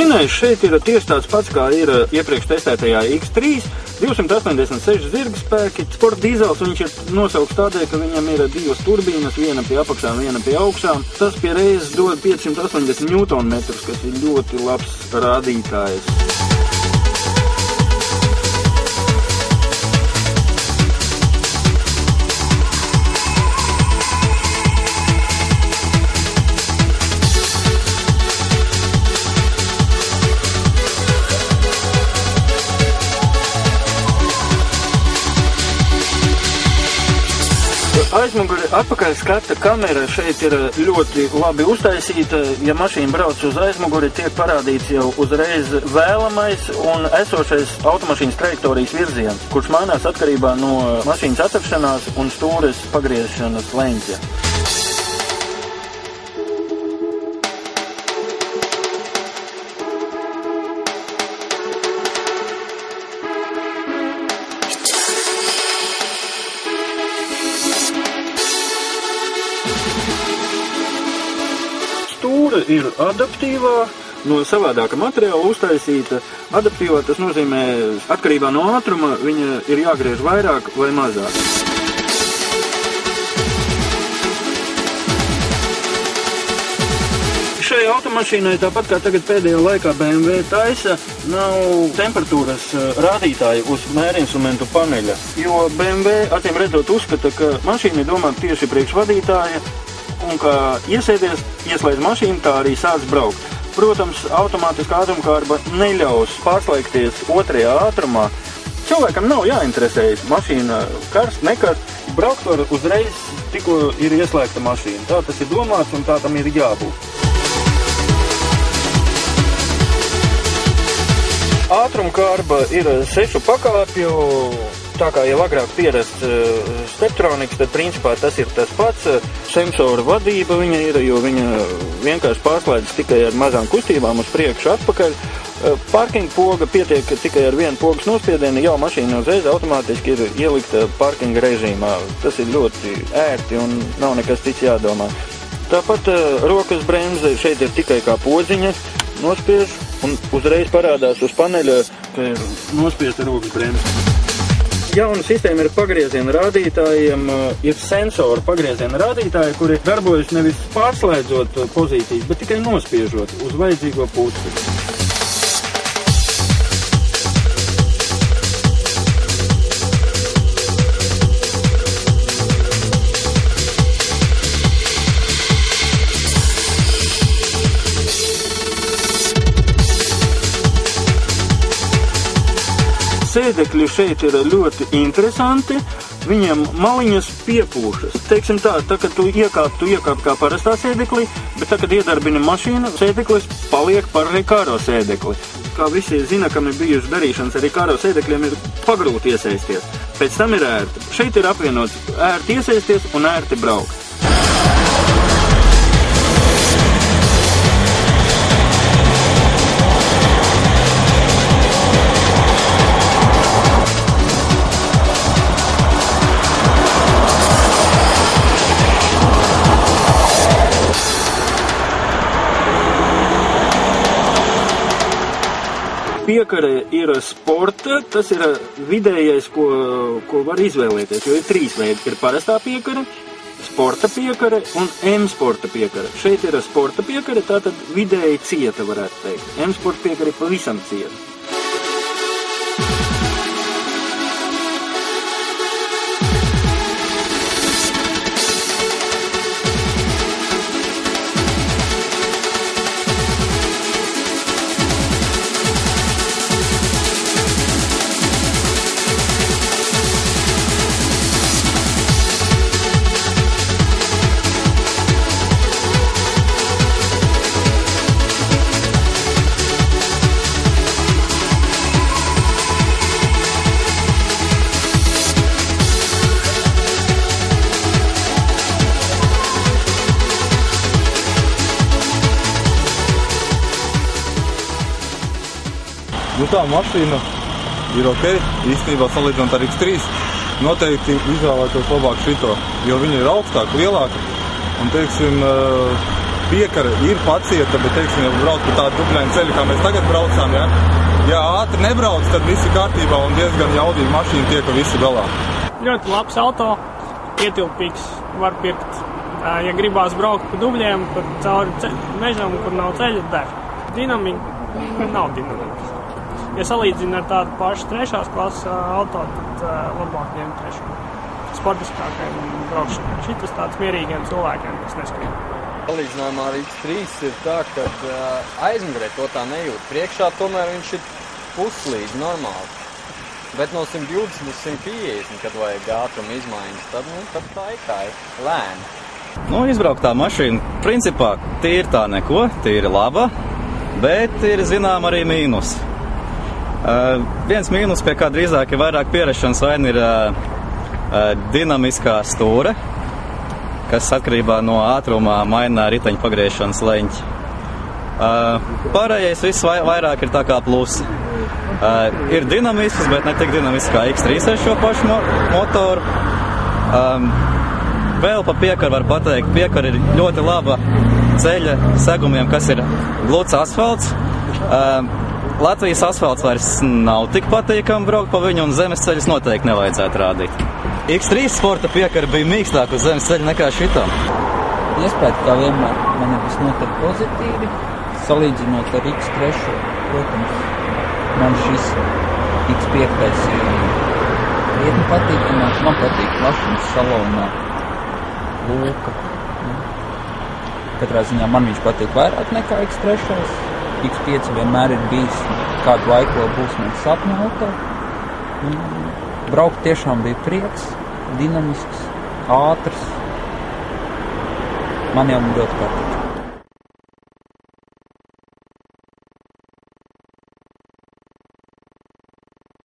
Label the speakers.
Speaker 1: minēju, šeit ir tieši tāds pats, kā ir iepriekš testētajā X3, 286 zirga spēki. Sporta dīzels viņš ir nosaukts tādēļ, ka viņam ir divas turbīnas, viena pie apakšām, viena pie augšām. Tas pie reizes dod 580 Nm, kas ir ļoti labs rādītājs. Aizmuguri atpakaļ skata kamera šeit ir ļoti labi uztaisīta. Ja mašīna brauc uz aizmuguri, tiek parādīts jau uzreiz vēlamais un esošais automašīnas trajektorijas virziens, kurš mainās atkarībā no mašīnas atrapšanās un stūres pagriešanas leņķa. Stūra ir adaptīvā, no savādāka materiāla uztaisīta. Adaptīvā tas nozīmē, atkarībā no ātruma viņa ir jāgriež vairāk vai mazāk. Šai automašīnai, tāpat kā tagad pēdējā laikā BMW taisa, nav temperatūras rādītāji uz mērinstrumentu paneļa, jo BMW acīm redzot uzskata, ka mašīna ir domāta tieši priekš vadītāja, un kā iesēdies, ieslēdz mašīnu, tā arī sāc braukt. Protams, automātiskā ātrumkārba neļaus pārslēgties otrajā ātrumā. Cilvēkam nav jāinteresējas, mašīna karst, nekarst, braukt var uzreiz, tikko ir ieslēgta mašīna. Tā tas ir domāts un tā tam ir jābūt. Ātrumkārba ir 6 pakāpju. Tā kā jau agrāk pierasts Steptronics, tad principā tas ir tas pats. Sensora vadība viņa ir, jo viņa vienkārši pārslēdzas tikai ar mazām kustībām uz priekšu atpakaļ. Parkinga poga pietiek tikai ar vienu pogas nospiedienu, jau mašīna uzreiz automātiski ir ielikta parkinga režīmā. Tas ir ļoti ērti un nav nekas cits jādomā. Tāpat rokas bremze šeit ir tikai kā podziņa, nospiež un uzreiz parādās uz paneļa, ka ir nospiesta rokas bremze. Jauna sistēma ir pagrieziena rādītājiem, ir sensori pagrieziena rādītāji, kuri darbojas nevis pārslēdzot pozīcijas, bet tikai nospiežot uz vajadzīgo pusi. Sēdekļi šeit ir ļoti interesanti, viņiem maliņas piepūšas. Teiksim tā, kad tu iekāp kā parastā sēdeklī, bet kad iedarbini mašīnu, sēdeklis paliek par Recaro sēdekli. Kā visi zina, kam ir bijuši darīšanas ar Recaro sēdekļiem, ir pagrūti iesaisties. Pēc tam ir ērti. Šeit ir apvienots ērti iesaisties un ērti braukt. Piekare ir sporta, tas ir vidējais, ko var izvēlēties, jo ir 3 veidi. Ir parastā piekare, sporta piekare un M-sporta piekare. Šeit ir sporta piekare, tātad vidēji cieta, varētu teikt. M-sporta piekare pavisam cieta.
Speaker 2: Tā mašīna ir ok, īstenībā salīdzinot ar X3, noteikti izvēlētos labāk šito, jo viņa ir augstāka, lielāka, un, teiksim, piekara ir pacieta, bet, teiksim, ja brauc pa tādu dubļainu ceļu, kā mēs tagad braucām, ja? Ja ātri nebrauc, tad viss ir kārtībā un diezgan jaudīga mašīna tiek visu galā.
Speaker 3: Ļoti labs auto, ietilpīgs, var pirkt. Ja gribās braukt pa dubļiem, pa cauri mežam, kur nav ceļa, der. Dinamika nav dinamikas. Ja salīdzina ar tādu pašu 3. klases auto, tad labāk ņemt 3. Sportiskākajiem braukšanai. Šitas tāds mierīgiem cilvēkiem, kas neskrien.
Speaker 4: Salīdzinājumā ar X3 ir tā, ka aizmugurē to tā nejūt. Priekšā tomēr viņš ir puslīdz normāli. Bet no 120 līdz 150, kad vajag ātruma izmaiņas, tad tā ir lēna.
Speaker 5: Izbrauktā mašīna, principā, tīri tā neko, tīri laba, bet ir zinām arī mīnus. Viens mīnus, pie kā drīzāk ir vairāk pierašanas, vai ir dinamiskā stūre, kas atkarībā no ātrumā maina riteņu pagriešanas leņķi. Pārējais viss vairāk ir tā kā plusi. Ir dinamisks, bet ne tik dinamisks kā X3 ar šo pašu motoru. Vēl pa piekaru var pateikt, piekara ir ļoti laba ceļa segumiem, kas ir gluds asfalts. Latvijas asfalts vairs nav tik patīkami braukt pa viņu, un zemes ceļus noteikti nevajadzētu rādīt. X3 sporta piekara bija mīkstāk uz zemes ceļa nekā šitam.
Speaker 6: Iespēja, kā vienmēr, man ir visnotaļ pozitīvi. Salīdzinot ar X3, protams, man šis X5 ir krietni patīkamāk. Man patīk mašīnas salonā lūka. Katrā ziņā man viņš patīk vairāk nekā X3. X5 vienmēr ir bijis, kādu laiku vēl būs mans sapņu auto. Braukt tiešām bija prieks, dinamisks, ātrs. Man jau ļoti patīk.